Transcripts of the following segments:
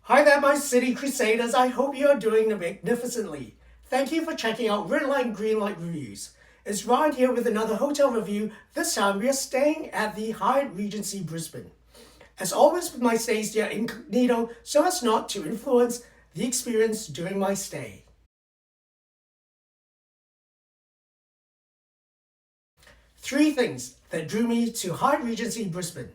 Hi there, my City Crusaders. I hope you are doing magnificently. Thank you for checking out Red Light Green Light Reviews. It's Ryan here with another hotel review. This time we are staying at the Hyatt Regency Brisbane. As always with my stays here incognito so as not to influence the experience during my stay. Three things that drew me to Hyatt Regency Brisbane.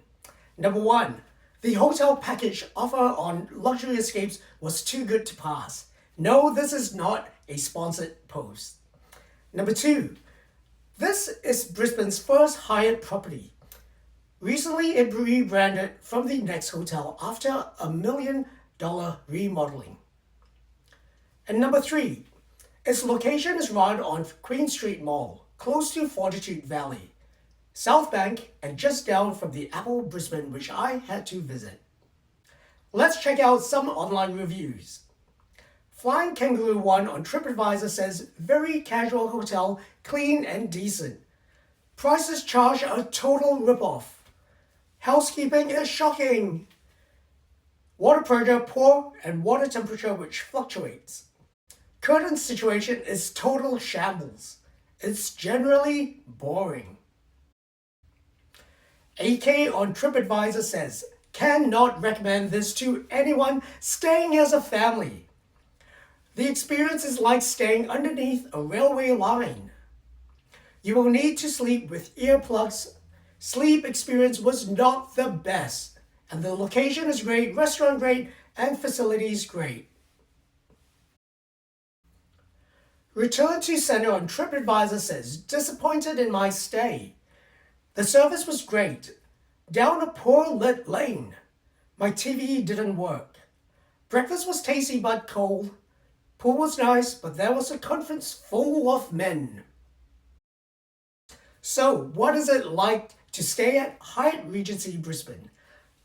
Number one, the hotel package offer on luxury escapes was too good to pass. No, this is not a sponsored post. Number two, this is Brisbane's first Hyatt property. Recently, it rebranded from the Next Hotel after $1 million remodeling. And number three, its location is right on Queen Street Mall, close to Fortitude Valley, South Bank, and just down from the Apple Brisbane, which I had to visit. Let's check out some online reviews. Flying Kangaroo 1 on TripAdvisor says, very casual hotel, clean and decent. Prices charged a total ripoff. Housekeeping is shocking. Water pressure poor and water temperature which fluctuates. Curtain situation is total shambles. It's generally boring. AK on TripAdvisor says, cannot recommend this to anyone staying as a family. The experience is like staying underneath a railway line. You will need to sleep with earplugs. Sleep experience was not the best, and the location is great, restaurant great, and facilities great. Return to Center on TripAdvisor says, disappointed in my stay. The service was great. Down a poor lit lane. My TV didn't work. Breakfast was tasty but cold. Pool was nice, but there was a conference full of men. So, what is it like to stay at Hyatt Regency Brisbane?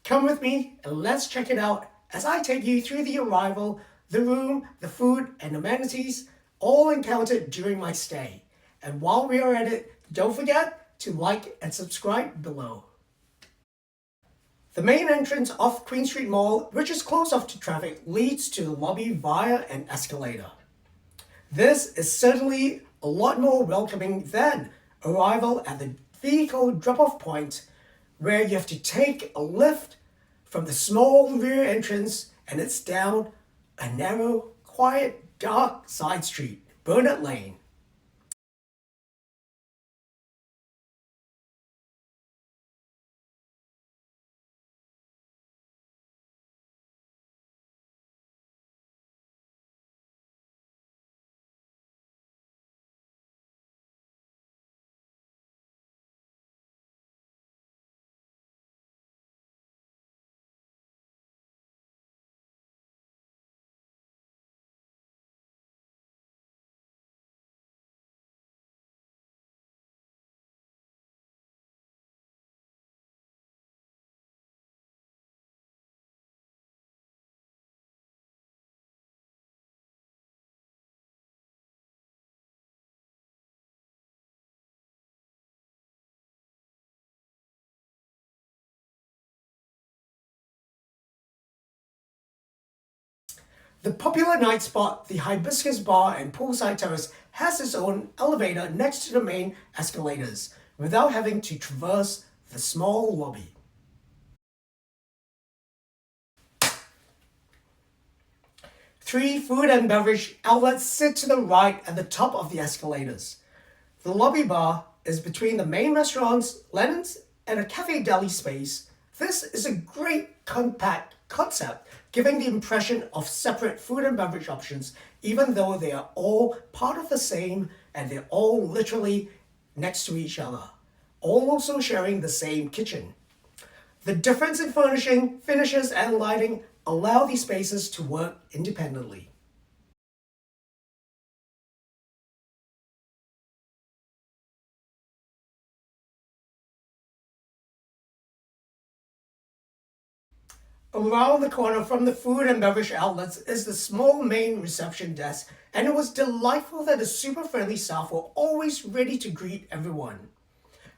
Come with me and let's check it out as I take you through the arrival, the room, the food, and amenities all encountered during my stay. And while we are at it, don't forget to like and subscribe below. The main entrance of Queen Street Mall, which is closed off to traffic, leads to the lobby via an escalator. This is certainly a lot more welcoming than arrival at the vehicle drop-off point, where you have to take a lift from the small rear entrance and it's down a narrow, quiet, dark side street, Burnett Lane. The popular night spot, the Hibiscus Bar and Poolside Terrace, has its own elevator next to the main escalators, without having to traverse the small lobby. Three food and beverage outlets sit to the right at the top of the escalators. The lobby bar is between the main restaurants, Lennon's, and a cafe deli space. This is a great compact concept, giving the impression of separate food and beverage options, even though they are all part of the same and they're all literally next to each other, all also sharing the same kitchen. The difference in furnishing, finishes, and lighting allow these spaces to work independently. Around the corner from the food and beverage outlets is the small main reception desk, and it was delightful that the super friendly staff were always ready to greet everyone.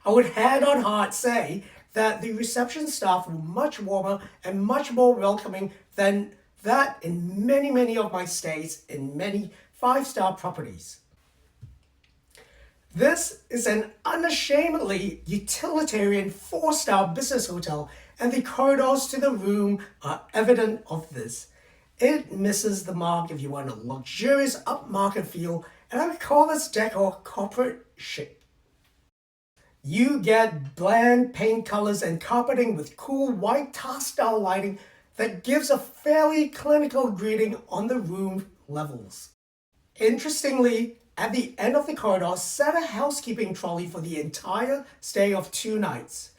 I would hand on heart say that the reception staff were much warmer and much more welcoming than that in many of my stays in many five-star properties. This is an unashamedly utilitarian four-star business hotel, and the corridors to the room are evident of this. It misses the mark if you want a luxurious upmarket feel, and I would call this decor corporate chic. You get bland paint colors and carpeting with cool white tile-style lighting that gives a fairly clinical greeting on the room levels. Interestingly, at the end of the corridor sat a housekeeping trolley for the entire stay of 2 nights.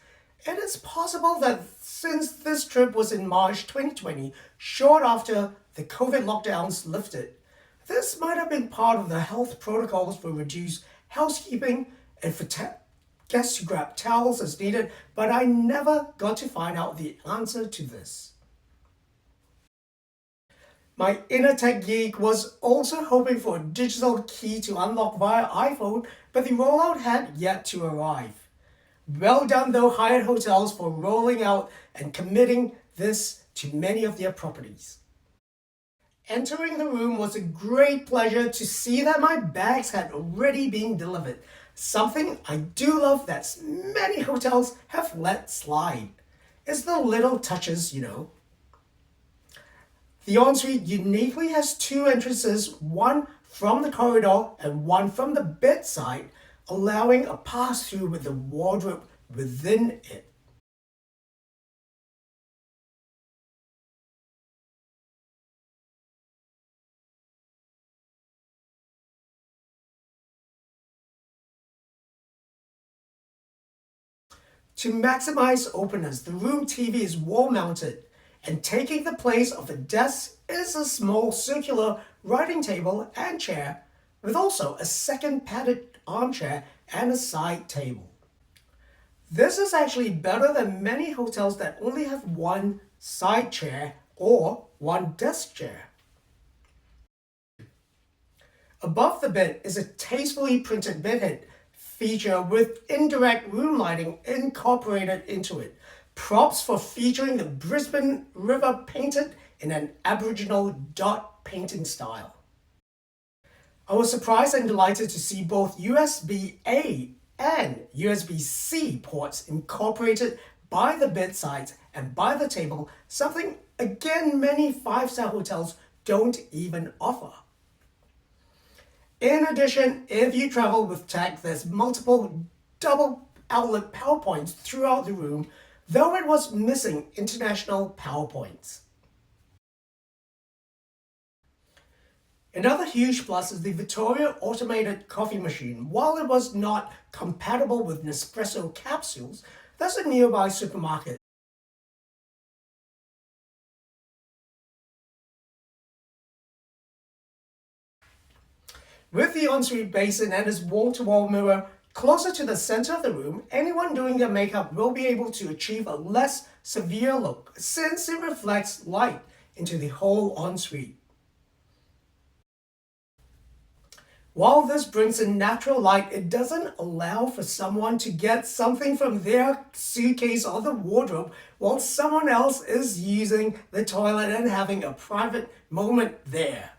It is possible that since this trip was in March 2020, short after the COVID lockdowns lifted, this might have been part of the health protocols for reduced housekeeping and for guests to grab towels as needed, but I never got to find out the answer to this. My inner tech geek was also hoping for a digital key to unlock via iPhone, but the rollout had yet to arrive. Well done though, Hyatt Hotels, for rolling out and committing this to many of their properties. Entering the room was a great pleasure to see that my bags had already been delivered, something I do love that many hotels have let slide. It's the little touches, you know. The ensuite uniquely has 2 entrances, one from the corridor and one from the bedside, allowing a pass-through with the wardrobe within it. To maximize openness, the room TV is wall-mounted, and taking the place of a desk is a small circular writing table and chair, with also a second padded armchair and a side table. This is actually better than many hotels that only have one side chair or one desk chair. Above the bed is a tastefully printed bedhead feature with indirect room lighting incorporated into it. Props for featuring the Brisbane River painted in an Aboriginal dot painting style. I was surprised and delighted to see both USB-A and USB-C ports incorporated by the bedsides and by the table, something again many five-star hotels don't even offer. In addition, if you travel with tech, there's multiple double outlet power points throughout the room, though it was missing international power points. Another huge plus is the Victoria automated coffee machine. While it was not compatible with Nespresso capsules, there's a nearby supermarket. With the ensuite basin and its wall-to-wall mirror closer to the center of the room, anyone doing their makeup will be able to achieve a less severe look since it reflects light into the whole ensuite. While this brings in natural light, it doesn't allow for someone to get something from their suitcase or the wardrobe while someone else is using the toilet and having a private moment there.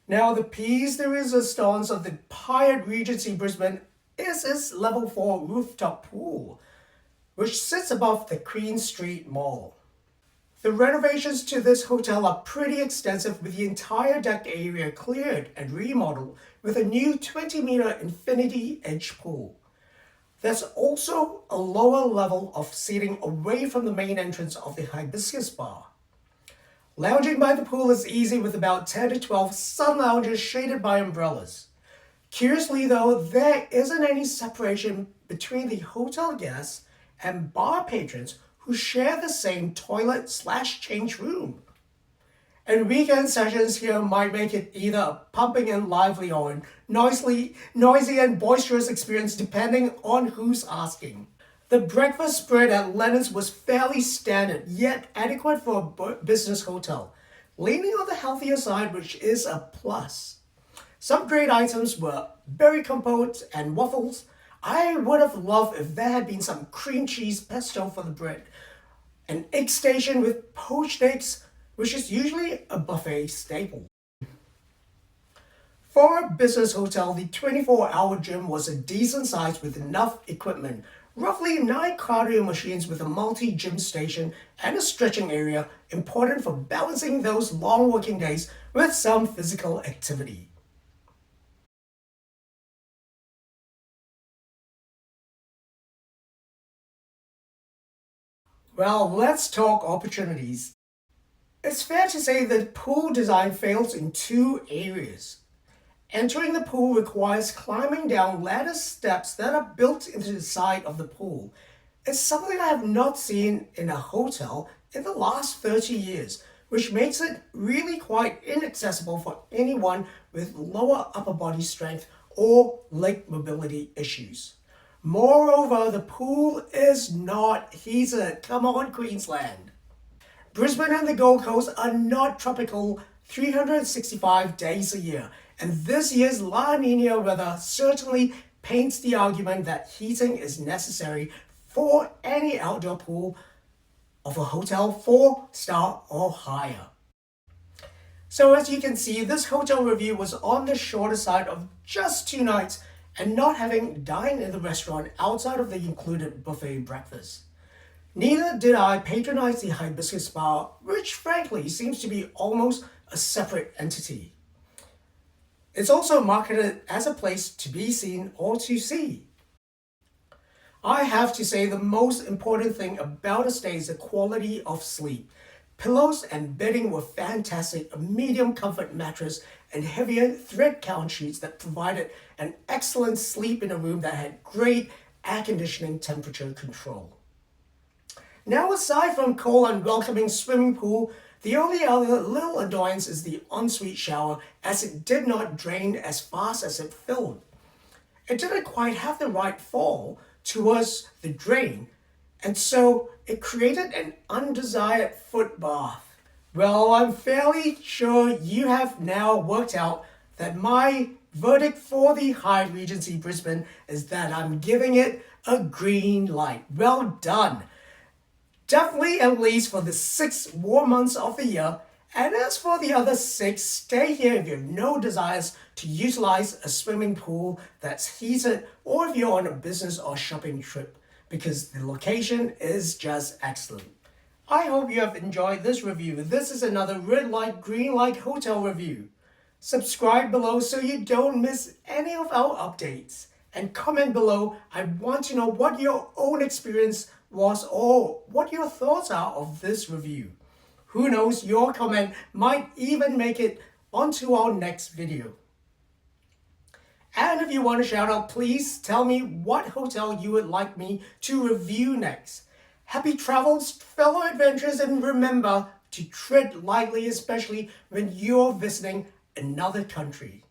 Now, the piece de resistance of the Hyatt Regency Brisbane is its level 4 rooftop pool, which sits above the Queen Street Mall. The renovations to this hotel are pretty extensive, with the entire deck area cleared and remodeled with a new 20-meter infinity edge pool. There's also a lower level of seating away from the main entrance of the Hibiscus Bar. Lounging by the pool is easy with about 10 to 12 sun lounges shaded by umbrellas. Curiously though, there isn't any separation between the hotel guests and bar patrons who share the same toilet/change room. And weekend sessions here might make it either a pumping and lively or noisy and boisterous experience depending on who's asking. The breakfast spread at Lennon's was fairly standard, yet adequate for a business hotel, leaning on the healthier side, which is a plus. Some great items were berry compote and waffles. I would have loved if there had been some cream cheese pesto for the bread, an egg station with poached eggs, which is usually a buffet staple. For a business hotel, the 24-hour gym was a decent size with enough equipment, roughly 9 cardio machines with a multi-gym station and a stretching area, important for balancing those long working days with some physical activity. Well, let's talk opportunities. It's fair to say that pool design fails in 2 areas. Entering the pool requires climbing down ladder steps that are built into the side of the pool. It's something I have not seen in a hotel in the last 30 years, which makes it really quite inaccessible for anyone with lower upper body strength or leg mobility issues. Moreover, the pool is not heated. Come on, Queensland. Brisbane and the Gold Coast are not tropical 365 days a year, and this year's La Nina weather certainly paints the argument that heating is necessary for any outdoor pool of a hotel 4-star or higher. So as you can see, this hotel review was on the shorter side of just 2 nights and not having dined in the restaurant outside of the included buffet breakfast. Neither did I patronize the Hibiscus Bar, which frankly seems to be almost a separate entity. It's also marketed as a place to be seen or to see. I have to say the most important thing about a stay is the quality of sleep. Pillows and bedding were fantastic, a medium comfort mattress and heavier thread count sheets that provided an excellent sleep in a room that had great air conditioning temperature control. Now, aside from cold and welcoming swimming pool, the only other little annoyance is the ensuite shower, as it did not drain as fast as it filled. It didn't quite have the right fall towards the drain, and so it created an undesired foot bath. Well, I'm fairly sure you have now worked out that my verdict for the Hyatt Regency Brisbane is that I'm giving it a green light. Well done! Definitely at least for the 6 warm months of the year, and as for the other 6, stay here if you have no desires to utilize a swimming pool that's heated or if you're on a business or shopping trip, because the location is just excellent. I hope you have enjoyed this review. This is another red light, green light hotel review. Subscribe below so you don't miss any of our updates. And comment below. I want to know what your own experience was or what your thoughts are of this review. Who knows, your comment might even make it onto our next video. And if you want to shout out, please tell me what hotel you would like me to review next. Happy travels, fellow adventurers, and remember to tread lightly, especially when you're visiting another country.